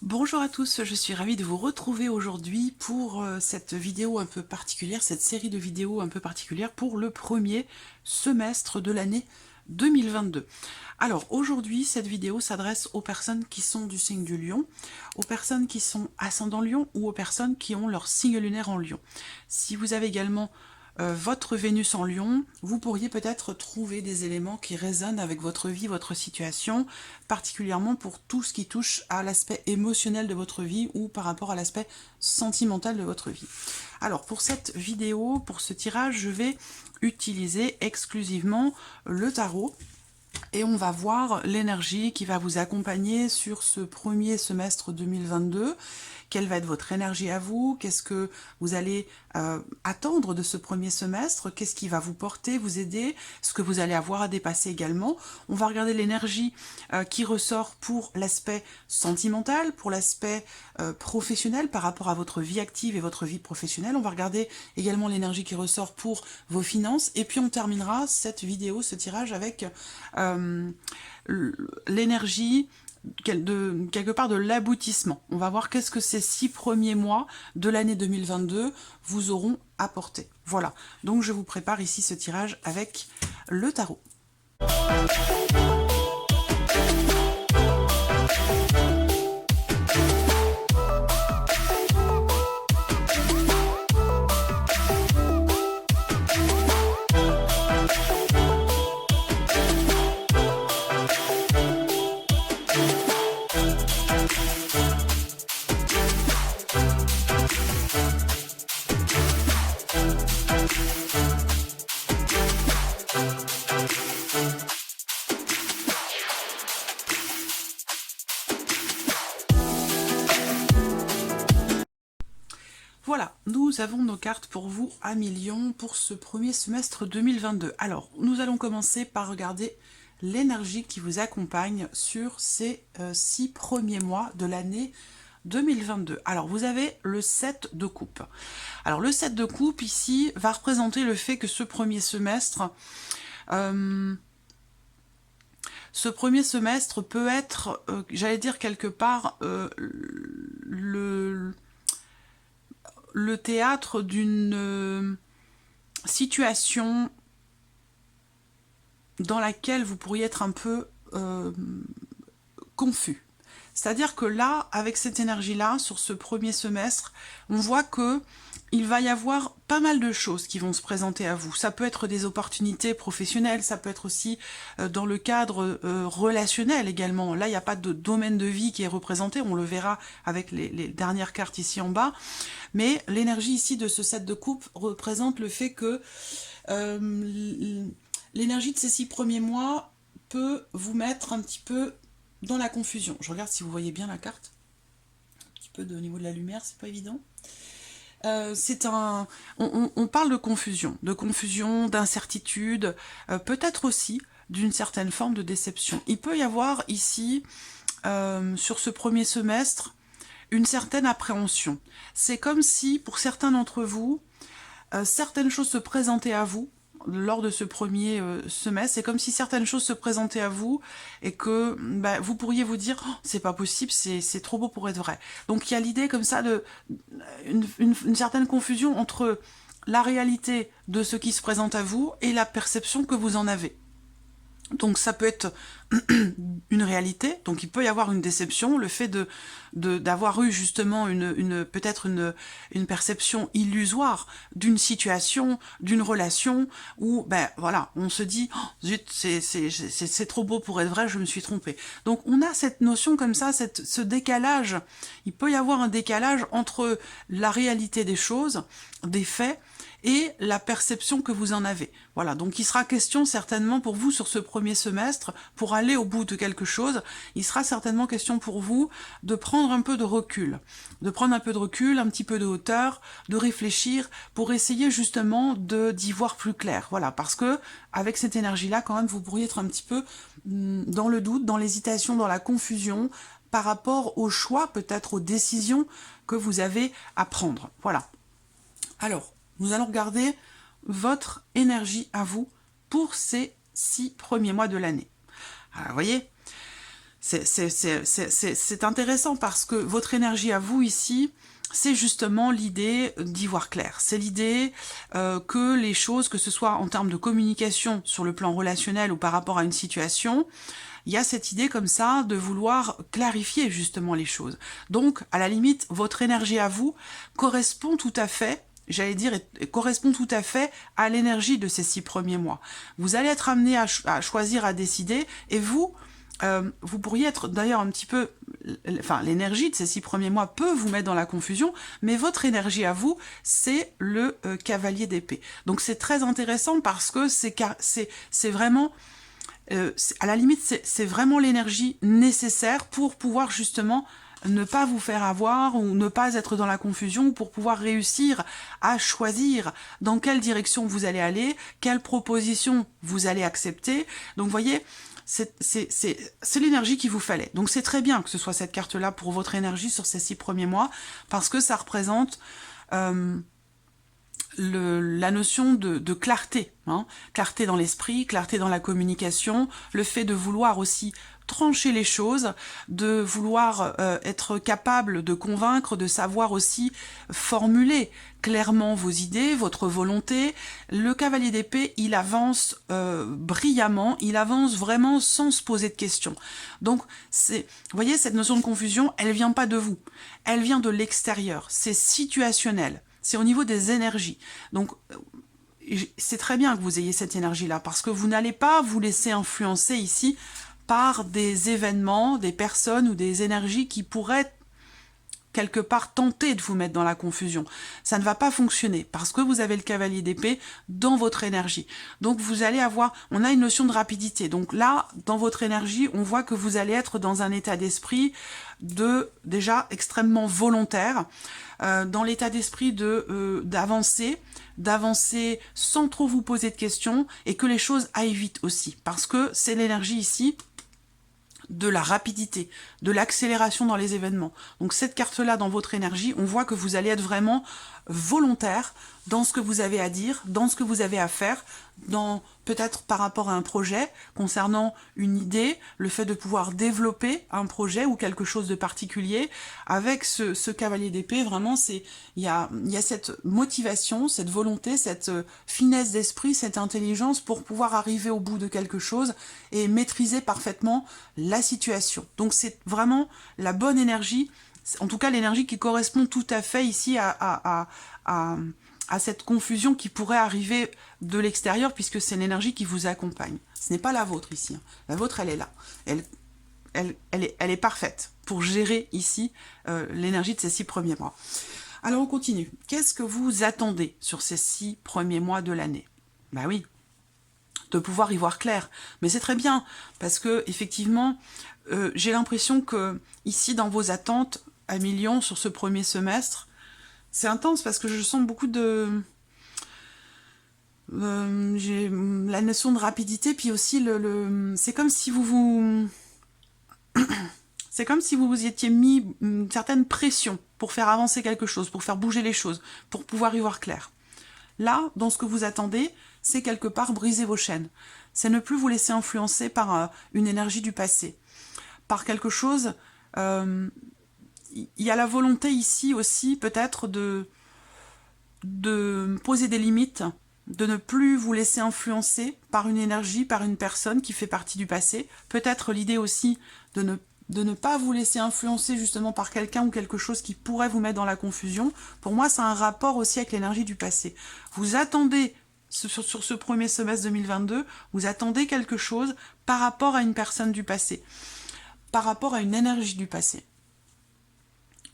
Bonjour à tous, je suis ravie de vous retrouver aujourd'hui pour cette vidéo un peu particulière, cette série de vidéos un peu particulière pour le premier semestre de l'année 2022. Alors aujourd'hui, cette vidéo s'adresse aux personnes qui sont du signe du Lion, aux personnes qui sont ascendant Lion ou aux personnes qui ont leur signe lunaire en Lion. Si vous avez également votre Vénus en Lion, vous pourriez peut-être trouver des éléments qui résonnent avec votre vie, votre situation, particulièrement pour tout ce qui touche à l'aspect émotionnel de votre vie ou par rapport à l'aspect sentimental de votre vie. Alors pour cette vidéo, pour ce tirage, je vais utiliser exclusivement le tarot. Et on va voir l'énergie qui va vous accompagner sur ce premier semestre 2022. Quelle va être votre énergie à vous? Qu'est-ce que vous allez attendre de ce premier semestre? Qu'est-ce qui va vous porter, vous aider? Ce que vous allez avoir à dépasser également. On va regarder l'énergie qui ressort pour l'aspect sentimental, pour l'aspect professionnel par rapport à votre vie active et votre vie professionnelle. On va regarder également l'énergie qui ressort pour vos finances. Et puis on terminera cette vidéo, ce tirage avec l'énergie quelque part de l'aboutissement. On va voir qu'est-ce que ces 6 premiers mois de l'année 2022 vous auront apporté. Voilà, donc je vous prépare ici ce tirage avec le tarot. Voilà, nous avons nos cartes pour vous à millions pour ce premier semestre 2022. Alors, nous allons commencer par regarder l'énergie qui vous accompagne sur ces 6 premiers mois de l'année 2022. Alors, vous avez le 7 de coupe. Alors, le 7 de coupe, ici, va représenter le fait que ce premier semestre peut être, j'allais dire quelque part, le théâtre d'une situation dans laquelle vous pourriez être un peu confus. C'est-à-dire que là, avec cette énergie-là, sur ce premier semestre, on voit que il va y avoir pas mal de choses qui vont se présenter à vous. Ça peut être des opportunités professionnelles, ça peut être aussi dans le cadre relationnel également. Là, il n'y a pas de domaine de vie qui est représenté, on le verra avec les dernières cartes ici en bas. Mais l'énergie ici de ce 7 de coupe représente le fait que l'énergie de ces 6 premiers mois peut vous mettre un petit peu dans la confusion. Je regarde si vous voyez bien la carte. Un petit peu au niveau de la lumière, c'est pas évident. On parle de confusion, d'incertitude, peut-être aussi d'une certaine forme de déception. Il peut y avoir ici, sur ce premier semestre, une certaine appréhension. C'est comme si, pour certains d'entre vous, certaines choses se présentaient à vous lors de ce premier semestre. C'est comme si certaines choses se présentaient à vous et que vous pourriez vous dire oh, c'est pas possible, c'est trop beau pour être vrai. Donc il y a l'idée comme ça de une certaine confusion entre la réalité de ce qui se présente à vous et la perception que vous en avez. Donc ça peut être une réalité, donc il peut y avoir une déception, le fait d'avoir eu justement peut-être une perception illusoire d'une situation, d'une relation, où voilà, on se dit oh, zut, c'est trop beau pour être vrai, je me suis trompée. Donc on a cette notion comme ça, ce décalage, il peut y avoir un décalage entre la réalité des choses, des faits, et la perception que vous en avez. Voilà, donc il sera question certainement pour vous sur ce premier semestre, pour aller au bout de quelque chose, il sera certainement question pour vous de prendre un peu de recul, un petit peu de hauteur, de réfléchir pour essayer justement d'y voir plus clair. Voilà, parce que avec cette énergie-là, quand même, vous pourriez être un petit peu dans le doute, dans l'hésitation, dans la confusion, par rapport aux choix, peut-être aux décisions que vous avez à prendre. Voilà. Alors, nous allons regarder votre énergie à vous pour ces 6 premiers mois de l'année. Alors, vous voyez, C'est intéressant parce que votre énergie à vous ici, c'est justement l'idée d'y voir clair. C'est l'idée que les choses, que ce soit en termes de communication sur le plan relationnel ou par rapport à une situation, il y a cette idée comme ça de vouloir clarifier justement les choses. Donc, à la limite, votre énergie à vous correspond tout à fait, j'allais dire, correspond tout à fait à l'énergie de ces 6 premiers mois. Vous allez être amené à choisir, à décider, et vous pourriez être d'ailleurs un petit peu, enfin l'énergie de ces 6 premiers mois peut vous mettre dans la confusion, mais votre énergie à vous, c'est le cavalier d'épée. Donc c'est très intéressant parce que c'est vraiment, à la limite, c'est vraiment l'énergie nécessaire pour pouvoir justement ne pas vous faire avoir ou ne pas être dans la confusion, ou pour pouvoir réussir à choisir dans quelle direction vous allez aller, quelle proposition vous allez accepter. Donc vous voyez, c'est l'énergie qu'il vous fallait. Donc c'est très bien que ce soit cette carte-là pour votre énergie sur ces 6 premiers mois, parce que ça représente la notion de clarté, hein, clarté dans l'esprit, clarté dans la communication, le fait de vouloir aussi trancher les choses, de vouloir être capable de convaincre, de savoir aussi formuler clairement vos idées, votre volonté. Le cavalier d'épée, il avance brillamment, il avance vraiment sans se poser de questions. Donc, vous voyez, cette notion de confusion, elle vient pas de vous, elle vient de l'extérieur, c'est situationnel, c'est au niveau des énergies. Donc, c'est très bien que vous ayez cette énergie-là, parce que vous n'allez pas vous laisser influencer ici par des événements, des personnes ou des énergies qui pourraient quelque part tenter de vous mettre dans la confusion. Ça ne va pas fonctionner parce que vous avez le cavalier d'épée dans votre énergie. Donc vous allez avoir, on a une notion de rapidité. Donc là, dans votre énergie, on voit que vous allez être dans un état d'esprit déjà extrêmement volontaire, dans l'état d'esprit d'avancer sans trop vous poser de questions, et que les choses aillent vite aussi, parce que c'est l'énergie ici de la rapidité, de l'accélération dans les événements. Donc cette carte-là, dans votre énergie, on voit que vous allez être vraiment volontaire dans ce que vous avez à dire, dans ce que vous avez à faire, peut-être par rapport à un projet, concernant une idée, le fait de pouvoir développer un projet ou quelque chose de particulier. Avec ce cavalier d'épée, vraiment, il y a cette motivation, cette volonté, cette finesse d'esprit, cette intelligence pour pouvoir arriver au bout de quelque chose et maîtriser parfaitement la situation. Donc c'est vraiment la bonne énergie, en tout cas l'énergie qui correspond tout à fait ici à cette confusion qui pourrait arriver de l'extérieur, puisque c'est l'énergie qui vous accompagne. Ce n'est pas la vôtre ici. La vôtre, elle est là. Elle est parfaite pour gérer ici l'énergie de ces 6 premiers mois. Alors on continue. Qu'est-ce que vous attendez sur ces 6 premiers mois de l'année? Bah oui, de pouvoir y voir clair. Mais c'est très bien, parce que effectivement, j'ai l'impression que ici, dans vos attentes à millions sur ce premier semestre, c'est intense parce que je sens beaucoup de... j'ai la notion de rapidité, puis aussi c'est comme si c'est comme si vous vous étiez mis une certaine pression pour faire avancer quelque chose, pour faire bouger les choses, pour pouvoir y voir clair. Là, dans ce que vous attendez, c'est quelque part briser vos chaînes. C'est ne plus vous laisser influencer par une énergie du passé, par quelque chose... il y a la volonté ici aussi peut-être de poser des limites, de ne plus vous laisser influencer par une énergie, par une personne qui fait partie du passé. Peut-être l'idée aussi de ne pas vous laisser influencer justement par quelqu'un ou quelque chose qui pourrait vous mettre dans la confusion. Pour moi, c'est un rapport aussi avec l'énergie du passé. Vous attendez, sur ce premier semestre 2022, vous attendez quelque chose par rapport à une personne du passé, par rapport à une énergie du passé.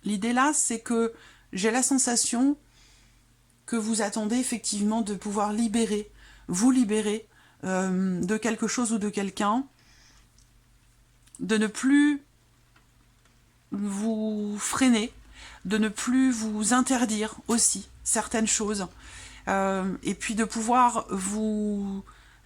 L'idée là, c'est que j'ai la sensation que vous attendez effectivement de pouvoir vous libérer de quelque chose ou de quelqu'un, de ne plus vous freiner, de ne plus vous interdire aussi certaines choses, et puis de pouvoir vous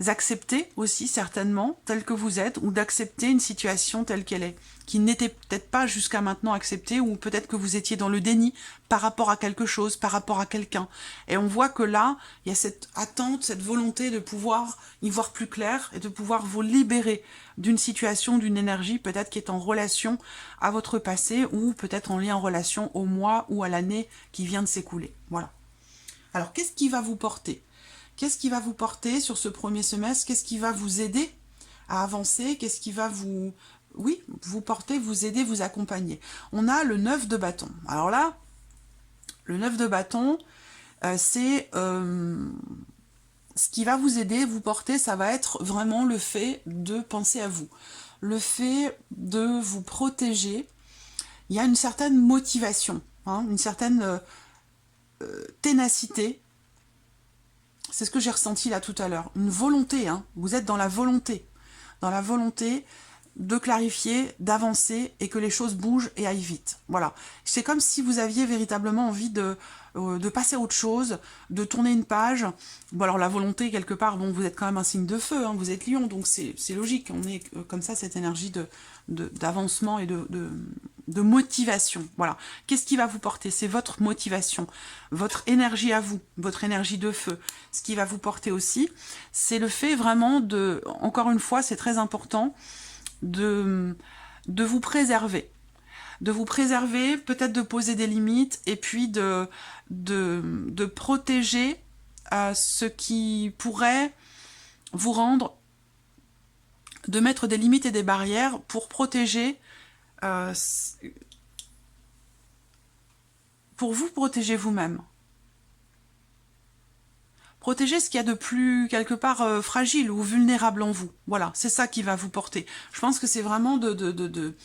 accepter aussi certainement tel que vous êtes, ou d'accepter une situation telle qu'elle est, qui n'était peut-être pas jusqu'à maintenant acceptée, ou peut-être que vous étiez dans le déni par rapport à quelque chose, par rapport à quelqu'un. Et on voit que là, il y a cette attente, cette volonté de pouvoir y voir plus clair et de pouvoir vous libérer d'une situation, d'une énergie peut-être qui est en relation à votre passé, ou peut-être en lien en relation au mois ou à l'année qui vient de s'écouler. Voilà. Alors, qu'est-ce qui va vous porter? Qu'est-ce qui va vous porter sur ce premier semestre? Qu'est-ce qui va vous aider à avancer? Qu'est-ce qui va vous... Oui, vous porter, vous aider, vous accompagner. On a le 9 de bâton. Alors là, le 9 de bâton, c'est... ce qui va vous aider, vous porter, ça va être vraiment le fait de penser à vous. Le fait de vous protéger. Il y a une certaine motivation, hein, une certaine ténacité. C'est ce que j'ai ressenti là tout à l'heure. Une volonté, hein. Vous êtes dans la volonté. Dans la volonté de clarifier, d'avancer et que les choses bougent et aillent vite. Voilà. C'est comme si vous aviez véritablement envie de passer à autre chose, de tourner une page. Bon, alors la volonté, quelque part, bon, vous êtes quand même un signe de feu, hein, vous êtes lion, donc c'est logique. On est comme ça, cette énergie d'avancement et de motivation. Voilà. Qu'est-ce qui va vous porter? C'est votre motivation, votre énergie à vous, votre énergie de feu. Ce qui va vous porter aussi, c'est le fait vraiment de, encore une fois, c'est très important, de vous préserver. De vous préserver, peut-être de poser des limites, et puis de protéger ce qui pourrait vous rendre, de mettre des limites et des barrières pour protéger, pour vous protéger vous-même. Protéger ce qu'il y a de plus, quelque part, fragile ou vulnérable en vous. Voilà, c'est ça qui va vous porter. Je pense que c'est vraiment de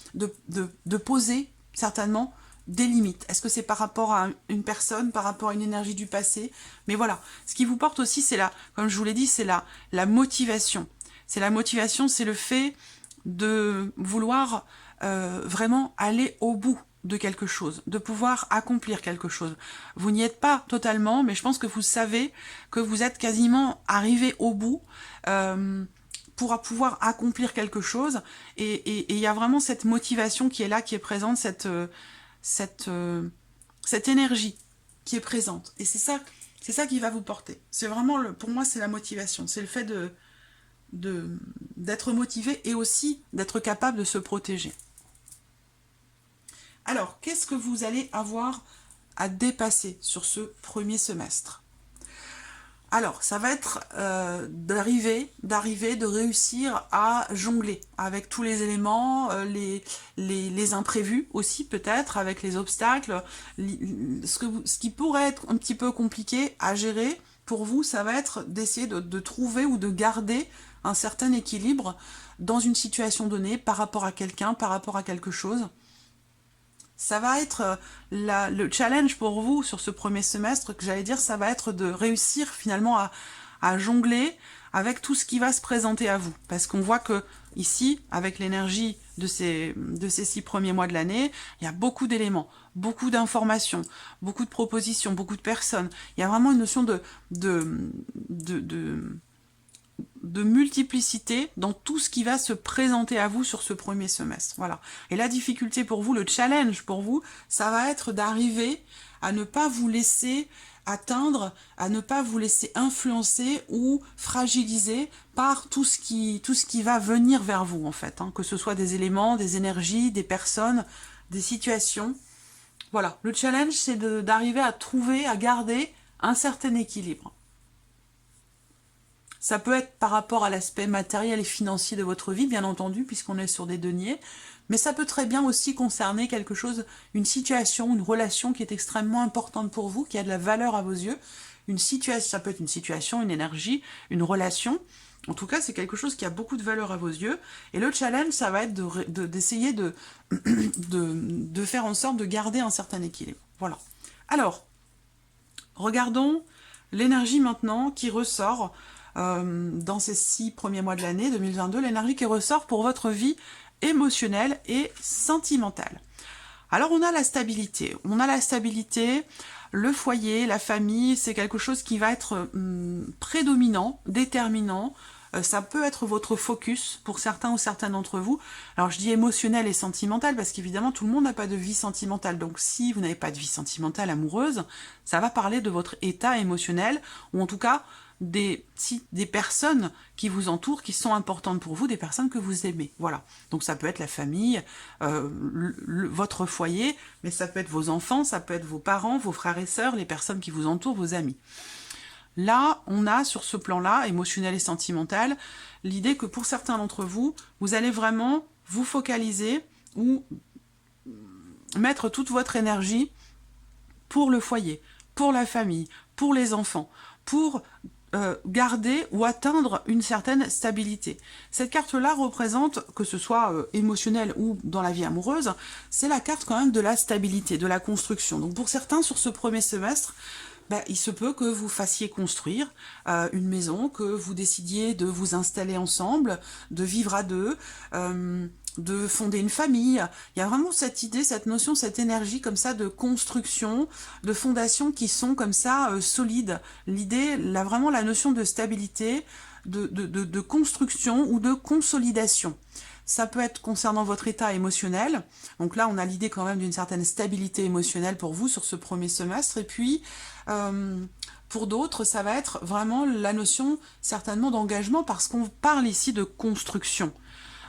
poser, certainement, des limites. Est-ce que c'est par rapport à une personne, par rapport à une énergie du passé? Mais voilà, ce qui vous porte aussi, c'est comme je vous l'ai dit, c'est la motivation. C'est la motivation, c'est le fait de vouloir vraiment aller au bout de quelque chose, de pouvoir accomplir quelque chose. Vous n'y êtes pas totalement, mais je pense que vous savez que vous êtes quasiment arrivé au bout pour pouvoir accomplir quelque chose. Et il y a vraiment cette motivation qui est là, qui est présente, cette énergie qui est présente. Et c'est ça qui va vous porter. C'est vraiment, pour moi, c'est la motivation. C'est le fait d'être motivé et aussi d'être capable de se protéger. Alors, qu'est-ce que vous allez avoir à dépasser sur ce premier semestre? Alors, ça va être d'arriver, de réussir à jongler avec tous les éléments, les imprévus aussi peut-être, avec les obstacles. Ce qui pourrait être un petit peu compliqué à gérer pour vous, ça va être d'essayer de trouver ou de garder un certain équilibre dans une situation donnée par rapport à quelqu'un, par rapport à quelque chose. Ça va être le challenge pour vous sur ce premier semestre, que j'allais dire, ça va être de réussir finalement à jongler avec tout ce qui va se présenter à vous. Parce qu'on voit que ici, avec l'énergie de ces 6 premiers mois de l'année, il y a beaucoup d'éléments, beaucoup d'informations, beaucoup de propositions, beaucoup de personnes. Il y a vraiment une notion de multiplicité dans tout ce qui va se présenter à vous sur ce premier semestre. Voilà. Et la difficulté pour vous, le challenge pour vous, ça va être d'arriver à ne pas vous laisser atteindre, à ne pas vous laisser influencer ou fragiliser par tout ce qui va venir vers vous, en fait. Hein, que ce soit des éléments, des énergies, des personnes, des situations. Voilà. Le challenge, c'est d'arriver à trouver, à garder un certain équilibre. Ça peut être par rapport à l'aspect matériel et financier de votre vie, bien entendu, puisqu'on est sur des deniers, mais ça peut très bien aussi concerner quelque chose, une situation, une relation qui est extrêmement importante pour vous, qui a de la valeur à vos yeux. Une situation, ça peut être une situation, une énergie, une relation. En tout cas, c'est quelque chose qui a beaucoup de valeur à vos yeux. Et le challenge, ça va être d'essayer de faire en sorte de garder un certain équilibre. Voilà. Alors, regardons l'énergie maintenant qui ressort dans ces 6 premiers mois de l'année 2022, l'énergie qui ressort pour votre vie émotionnelle et sentimentale. Alors on a la stabilité. Le foyer, la famille, c'est quelque chose qui va être prédominant, déterminant, Ça peut être votre focus pour certains ou certaines d'entre vous. Alors je dis émotionnel et sentimental parce qu'évidemment tout le monde n'a pas de vie sentimentale. Donc si vous n'avez pas de vie sentimentale amoureuse, ça va parler de votre état émotionnel, ou en tout cas des personnes qui vous entourent, qui sont importantes pour vous, des personnes que vous aimez. Voilà. Donc ça peut être la famille, votre foyer, mais ça peut être vos enfants, ça peut être vos parents, vos frères et sœurs, les personnes qui vous entourent, vos amis. Là, on a sur ce plan-là, émotionnel et sentimental, l'idée que pour certains d'entre vous, vous allez vraiment vous focaliser ou mettre toute votre énergie pour le foyer, pour la famille, pour les enfants, pour garder ou atteindre une certaine stabilité. Cette carte-là représente, que ce soit émotionnel ou dans la vie amoureuse, c'est la carte quand même de la stabilité, de la construction. Donc pour certains, sur ce premier semestre, il se peut que vous fassiez construire une maison, que vous décidiez de vous installer ensemble, de vivre à deux, de fonder une famille. Il y a vraiment cette idée, cette notion, cette énergie comme ça de construction, de fondation qui sont comme ça solides. L'idée, vraiment la notion de stabilité, de construction ou de consolidation. Ça peut être concernant votre état émotionnel. Donc là, on a l'idée quand même d'une certaine stabilité émotionnelle pour vous sur ce premier semestre. Et puis, pour d'autres, ça va être vraiment la notion certainement d'engagement parce qu'on parle ici de construction,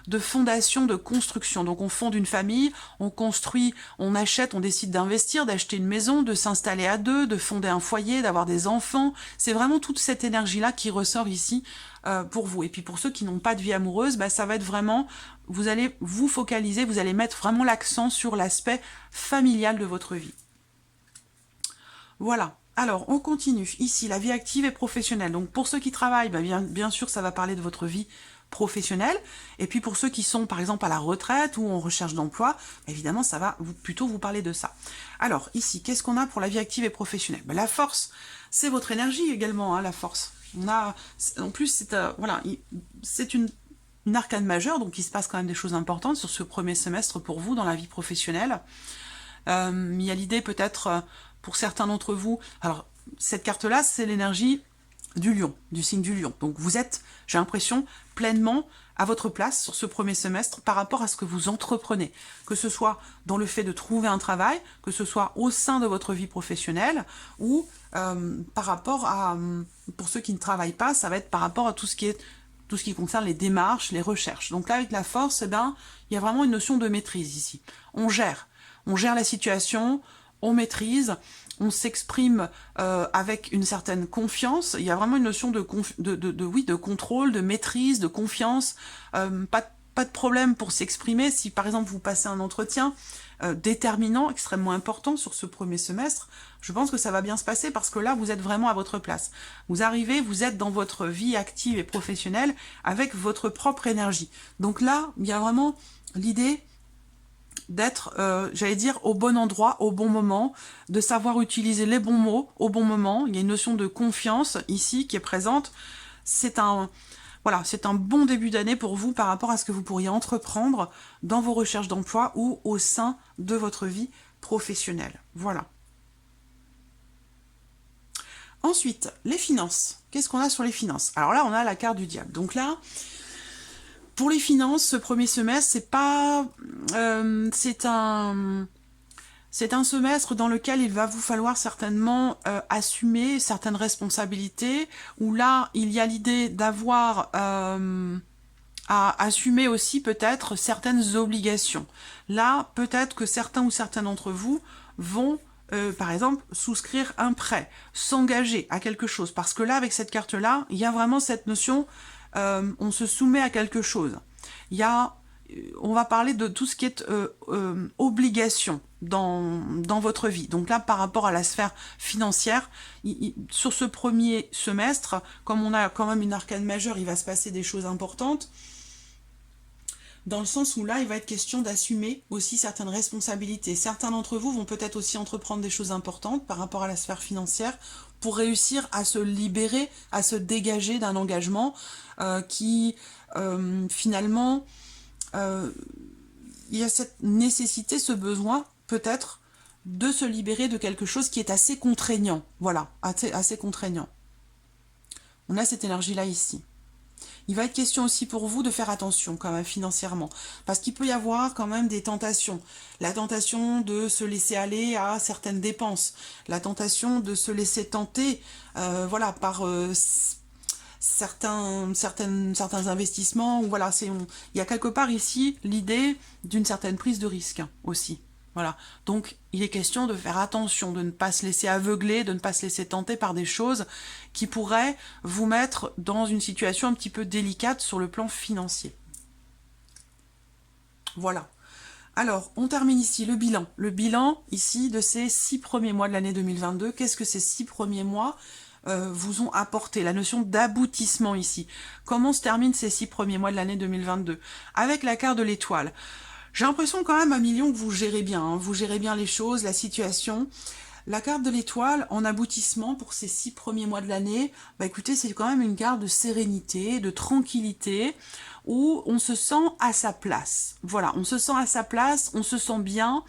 de fondation, de construction. Donc on fonde une famille, on construit, on achète, on décide d'investir, d'acheter une maison, de s'installer à deux, de fonder un foyer, d'avoir des enfants. C'est vraiment toute cette énergie-là qui ressort ici pour vous. Et puis pour ceux qui n'ont pas de vie amoureuse, ça va être vraiment, vous allez vous focaliser, vous allez mettre vraiment l'accent sur l'aspect familial de votre vie. Voilà. Alors, on continue. Ici, la vie active et professionnelle. Donc, pour ceux qui travaillent, bien sûr, ça va parler de votre vie professionnelle. Et puis, pour ceux qui sont, par exemple, à la retraite ou en recherche d'emploi, évidemment, ça va plutôt vous parler de ça. Alors, ici, qu'est-ce qu'on a pour la vie active et professionnelle? La force, c'est votre énergie également, hein, la force. On a, en plus, c'est une arcane majeure, donc il se passe quand même des choses importantes sur ce premier semestre pour vous dans la vie professionnelle. Il y a l'idée peut-être... pour certains d'entre vous, alors cette carte-là, c'est l'énergie du lion, du signe du lion. Donc vous êtes, j'ai l'impression, pleinement à votre place sur ce premier semestre par rapport à ce que vous entreprenez. Que ce soit dans le fait de trouver un travail, que ce soit au sein de votre vie professionnelle, ou par rapport à, pour ceux qui ne travaillent pas, ça va être par rapport à tout ce qui concerne les démarches, les recherches. Donc là, avec la force, il y a vraiment une notion de maîtrise ici. On gère la situation, on maîtrise, on s'exprime avec une certaine confiance. Il y a vraiment une notion de contrôle, de maîtrise, de confiance. Pas de problème pour s'exprimer. Si par exemple vous passez un entretien déterminant, extrêmement important sur ce premier semestre, je pense que ça va bien se passer parce que là vous êtes vraiment à votre place. Vous arrivez, vous êtes dans votre vie active et professionnelle avec votre propre énergie. Donc là, il y a vraiment l'idée d'être, j'allais dire, au bon endroit, au bon moment, de savoir utiliser les bons mots au bon moment. Il y a une notion de confiance ici qui est présente. C'est un bon début d'année pour vous par rapport à ce que vous pourriez entreprendre dans vos recherches d'emploi ou au sein de votre vie professionnelle. Voilà. Ensuite, les finances. Qu'est-ce qu'on a sur les finances? Alors là, on a la carte du diable. Donc là, pour les finances, ce premier semestre, c'est un semestre dans lequel il va vous falloir certainement assumer certaines responsabilités, où là, il y a l'idée d'avoir à assumer aussi peut-être certaines obligations. Là, peut-être que certains ou certaines d'entre vous vont par exemple, souscrire un prêt, s'engager à quelque chose, parce que là, avec cette carte-là, il y a vraiment cette notion... on se soumet à quelque chose. On va parler de tout ce qui est obligation dans votre vie. Donc là, par rapport à la sphère financière, sur ce premier semestre, comme on a quand même une arcane majeure, il va se passer des choses importantes, dans le sens où là, il va être question d'assumer aussi certaines responsabilités. Certains d'entre vous vont peut-être aussi entreprendre des choses importantes par rapport à la sphère financière pour réussir à se libérer, à se dégager d'un engagement qui, finalement, il y a cette nécessité, ce besoin, peut-être, de se libérer de quelque chose qui est assez contraignant. Voilà, assez contraignant. On a cette énergie-là ici. Il va être question aussi pour vous de faire attention quand même financièrement, parce qu'il peut y avoir quand même des tentations. La tentation de se laisser aller à certaines dépenses, la tentation de se laisser tenter, voilà, par certains investissements. Voilà, il y a quelque part ici l'idée d'une certaine prise de risque aussi. Voilà, donc il est question de faire attention, de ne pas se laisser aveugler, de ne pas se laisser tenter par des choses qui pourraient vous mettre dans une situation un petit peu délicate sur le plan financier. Voilà. Alors, on termine ici le bilan. Le bilan ici de ces 6 premiers mois de l'année 2022. Qu'est-ce que ces 6 premiers mois vous ont apporté? La notion d'aboutissement ici. Comment se terminent ces 6 premiers mois de l'année 2022? Avec la carte de l'étoile. J'ai l'impression quand même, Million, que vous gérez bien. Hein. Vous gérez bien les choses, la situation. La carte de l'étoile, en aboutissement pour ces 6 premiers mois de l'année, bah écoutez, c'est quand même une carte de sérénité, de tranquillité, où on se sent à sa place. Voilà, on se sent à sa place, on se sent bien.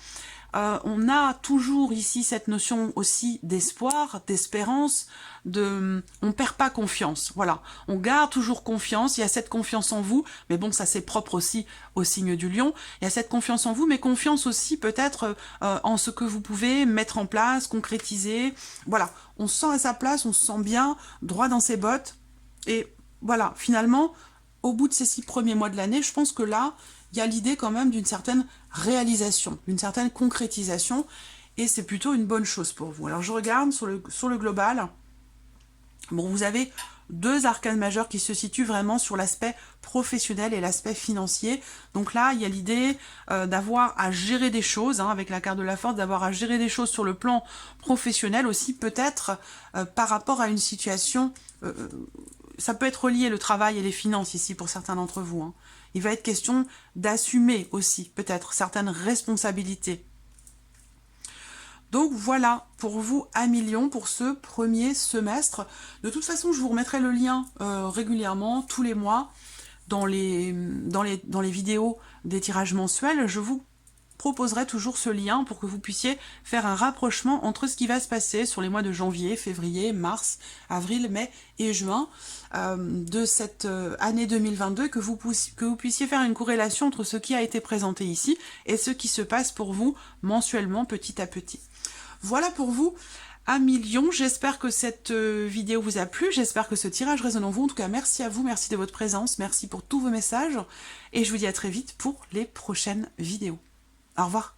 On a toujours ici cette notion aussi d'espoir, d'espérance, on perd pas confiance, voilà, on garde toujours confiance, il y a cette confiance en vous, mais bon, ça c'est propre aussi au signe du lion, il y a cette confiance en vous, mais confiance aussi peut-être en ce que vous pouvez mettre en place, concrétiser, voilà, on se sent à sa place, on se sent bien, droit dans ses bottes, et voilà, finalement, au bout de ces 6 premiers mois de l'année, je pense que là, il y a l'idée quand même d'une certaine réalisation, d'une certaine concrétisation, et c'est plutôt une bonne chose pour vous. Alors je regarde sur le global, bon, vous avez 2 arcanes majeures qui se situent vraiment sur l'aspect professionnel et l'aspect financier. Donc là, il y a l'idée d'avoir à gérer des choses, hein, avec la carte de la force, d'avoir à gérer des choses sur le plan professionnel aussi, peut-être par rapport à une situation... ça peut être relié, le travail et les finances ici pour certains d'entre vous. Hein. Il va être question d'assumer aussi peut-être certaines responsabilités. Donc voilà pour vous à Million pour ce premier semestre. De toute façon, je vous remettrai le lien régulièrement, tous les mois, dans les vidéos des tirages mensuels. Je vous proposerai toujours ce lien pour que vous puissiez faire un rapprochement entre ce qui va se passer sur les mois de janvier, février, mars, avril, mai et juin de cette année 2022, que vous puissiez faire une corrélation entre ce qui a été présenté ici et ce qui se passe pour vous mensuellement petit à petit. Voilà pour vous à Million. J'espère que cette vidéo vous a plu, j'espère que ce tirage résonne en vous. En tout cas, merci à vous, merci de votre présence, merci pour tous vos messages et je vous dis à très vite pour les prochaines vidéos. Au revoir.